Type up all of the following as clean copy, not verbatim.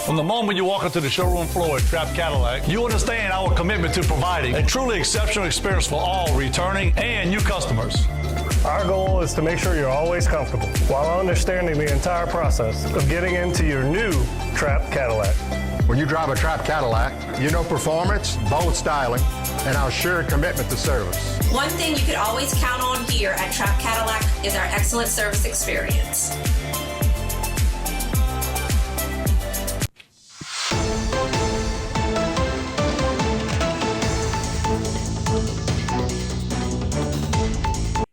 From the moment you walk into the showroom floor at Trapp Cadillac, you understand our commitment to providing a truly exceptional experience for all returning and new customers. Our goal is to make sure you're always comfortable while understanding the entire process of getting into your new Trapp Cadillac. When you drive a Trapp Cadillac, you know performance, bold styling, and our shared commitment to service. One thing you can always count on here at Trapp Cadillac is our excellent service experience.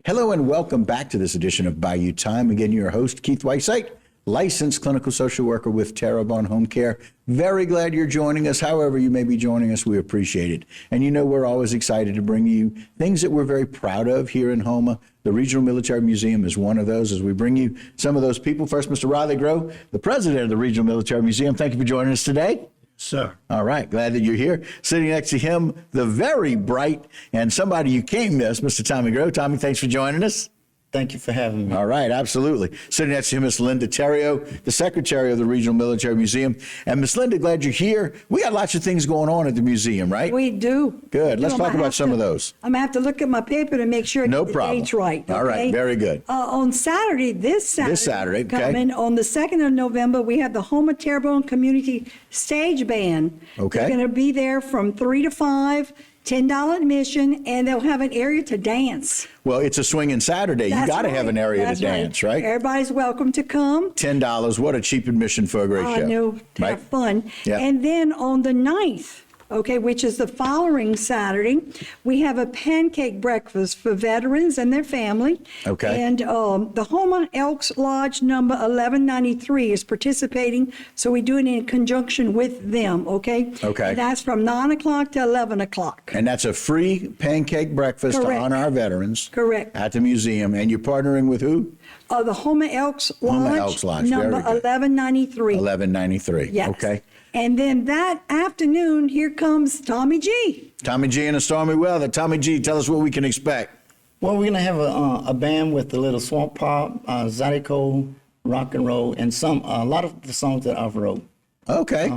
Hello and welcome back to this edition of Bayou Time. Again, your host, Keith Whiteside, licensed clinical social worker with Terrebonne Home Care. Very glad you're joining us. However you may be joining us, we appreciate it. And you know we're always excited to bring you things that we're very proud of here in Houma. The Regional Military Museum is one of those as we bring you some of those people. First, Mr. Riley Groh, the president of the Regional Military Museum. Thank you for joining us today. Sir. All right. Glad that you're here. Sitting next to him, the very bright and somebody you can't miss, Mr. Tommy Groh. Tommy, thanks for joining us. Thank you for having me. All right, absolutely. Sitting next to him, Miss Linda Terrio, the secretary of the Regional Military Museum. And Miss Linda, glad you're here. We got lots of things going on at the museum, right? We do. Good. Let's talk about some of those. I'm going to have to look at my paper to make sure I No get the problem. dates right. All right, very good. On Saturday, this Saturday, okay. coming on the 2nd of November, we have the Houma Terrebonne Community Stage Band. Okay. They're going to be there from 3 to 5. $10 admission, and they'll have an area to dance. Well, it's a swinging Saturday. You got to have an area to dance, right? Everybody's welcome to come. $10. What a cheap admission for a great show. I know, to have fun. Yeah. And then on the 9th, okay, which is the following Saturday, we have a pancake breakfast for veterans and their family. Okay. And the Houma Elks Lodge number 1193 is participating, so we do it in conjunction with them, okay? Okay. And that's from 9 o'clock to 11 o'clock. And that's a free pancake breakfast to Correct. honor our veterans. Correct. At the museum. And you're partnering with who? The Houma Elks Lodge, Houma Elks Lodge, very number good. 1193. 1193. Yes. Okay. And then that afternoon, here comes Tommy G. Tommy G in a stormy weather. Tommy G, tell us what we can expect. Well, we're going to have a band with a little swamp pop, zydeco, rock and roll, and a lot of the songs that I've wrote. Okay.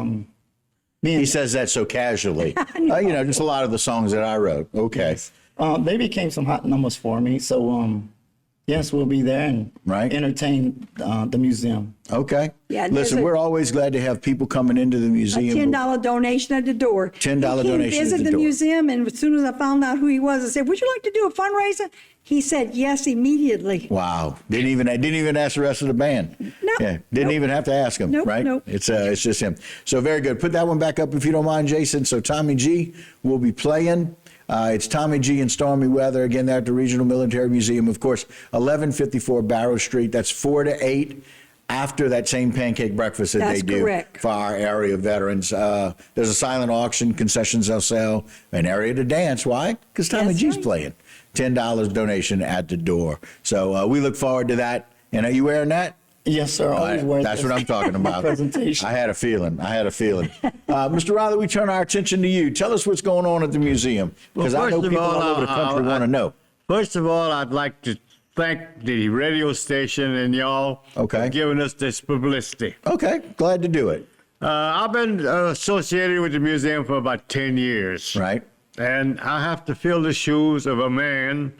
He says that so casually. Just a lot of the songs that I wrote. Okay. Yes. They became some hot numbers for me. So, yes, we'll be there and entertain the museum. Okay. Yeah, Listen, we're always glad to have people coming into the A museum. $10 donation at the door. $10 He donation came visit at the the door. museum, and as soon as I found out who he was, I said, "Would you like to do a fundraiser?" He said yes immediately. Wow. Didn't even ask the rest of the band. No. Yeah. Didn't even have to ask him, Nope, right? nope. It's just him. So very good. Put that one back up if you don't mind, Jason. So Tommy G will be playing. It's Tommy G and Stormy Weather. Again, they're at the Regional Military Museum. Of course, 1154 Barrow Street. That's 4 to 8 after that same pancake breakfast that That's they do correct. for our area veterans. There's a silent auction, concessions they'll sell, an area to dance. Why? Because Tommy That's G's right. playing. $10 donation at the door. So we look forward to that. And are you wearing that? Yes, sir. Always wear That's this what I'm talking about. presentation. I had a feeling. Mr. Riley, we turn our attention to you. Tell us what's going on at the museum, because I know people all over the country want to know. First of all, I'd like to thank the radio station and y'all for giving us this publicity. Okay, glad to do it. I've been associated with the museum for about 10 years. Right. And I have to fill the shoes of a man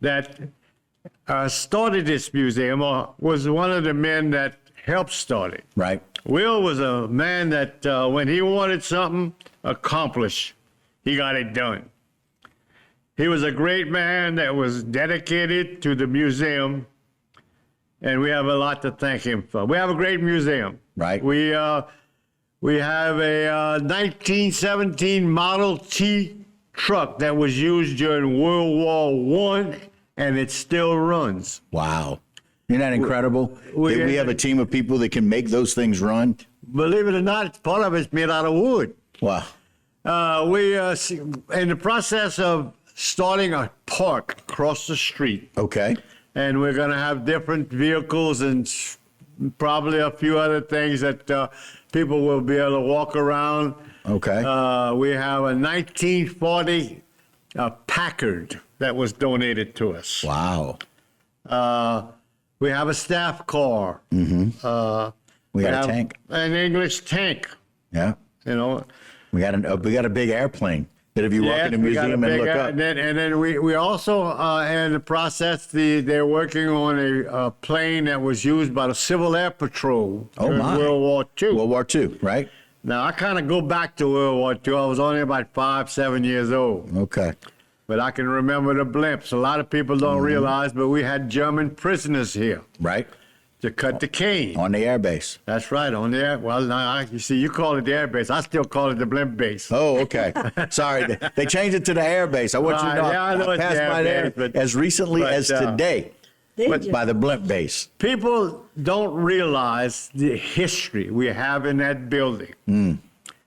that started this museum, or was one of the men that helped start it. Right. Will was a man that when he wanted something accomplished, he got it done. He was a great man that was dedicated to the museum, and we have a lot to thank him for. We have a great museum. Right. We have a 1917 Model T truck that was used during World War I, and it still runs. Wow. Isn't that incredible? We We have a team of people that can make those things run. Believe it or not, part of it's made out of wood. Wow. We are in the process of starting a park across the street. Okay. And we're going to have different vehicles and probably a few other things that people will be able to walk around. Okay. We have a 1940 Packard that was donated to us. Wow. We have a staff car. Mm-hmm. We got a have tank. An English tank, Yeah. you know. We got a big airplane that if you walk in the we got a museum and big look up. and then we also in the process they're working on a plane that was used by the Civil Air Patrol Oh, during my. World War II. World War II, right? Now I kind of go back to World War II. I was only about 5-7 years old, Okay. but I can remember the blimps. A lot of people don't realize, but we had German prisoners here Right? to cut the cane. On the airbase. That's right, on the air. Well, now you see, you call it the air base. I still call it the blimp base. Oh, okay. Sorry. They changed it to the airbase. I want you to know, Yeah, I know I it's passed the by there airbase, but- as recently but, as today Did you? by the blimp base. People don't realize the history we have in that building.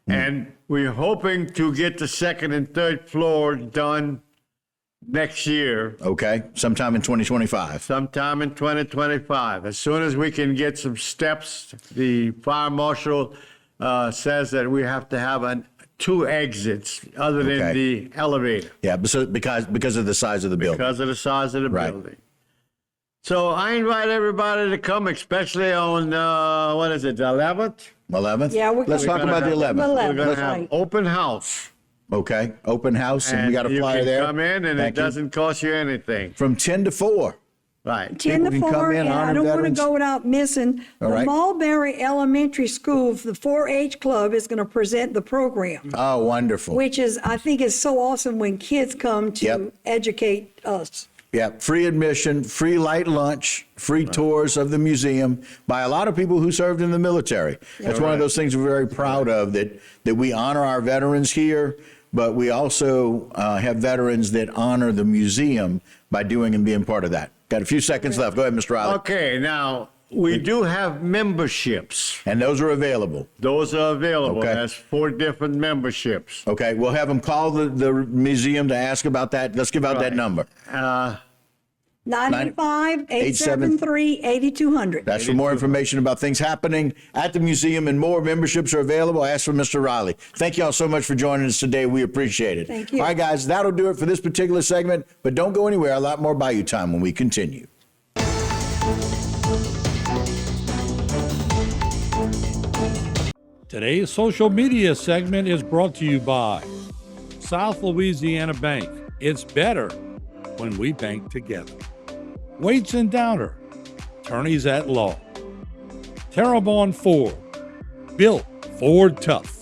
And we're hoping to get the second and third floor done next year, Okay. Sometime in 2025. sometime in 2025. As soon as we can get some steps, the fire marshal says that we have to have 2 exits other than Okay. the elevator Yeah. Because of the size of the building. because of the size of the Right. building. So I invite everybody to come, especially on, what is it, the 11th? 11th? Yeah, we're Let's gonna- talk about the 11th. 11th. We're going to have Right. open house. Okay. Open house, and we got a you flyer can there. come in, and Thank it you. doesn't cost you anything. From 10 to 4. Right. 10 to People can come 4, in, and I honor don't want to veterans. go without missing, All the right. Mulberry Elementary School, the 4-H Club is going to present the program, Oh, wonderful. which is, I think is so awesome when kids come to Yep. educate us. Yeah, free admission, free light lunch, free tours of the museum by a lot of people who served in the military. That's one of those things we're very proud of, that we honor our veterans here, but we also have veterans that honor the museum by doing and being part of that. Got a few seconds left. Go ahead, Mr. Riley. Okay, now, we do have memberships. And those are available. Those are available. Okay. That's 4 different memberships. Okay, we'll have them call the museum to ask about that. Let's give out that Right. number. 985-873-8200. That's for more information about things happening at the museum, and more memberships are available. Ask for Mr. Riley. Thank you all so much for joining us today. We appreciate it. Thank you. All right, guys, that'll do it for this particular segment, but don't go anywhere. A lot more Bayou time when we continue. Today's social media segment is brought to you by South Louisiana Bank. It's better when we bank together. Waits and Downer, attorneys at law. Terrebonne Ford, built Ford tough.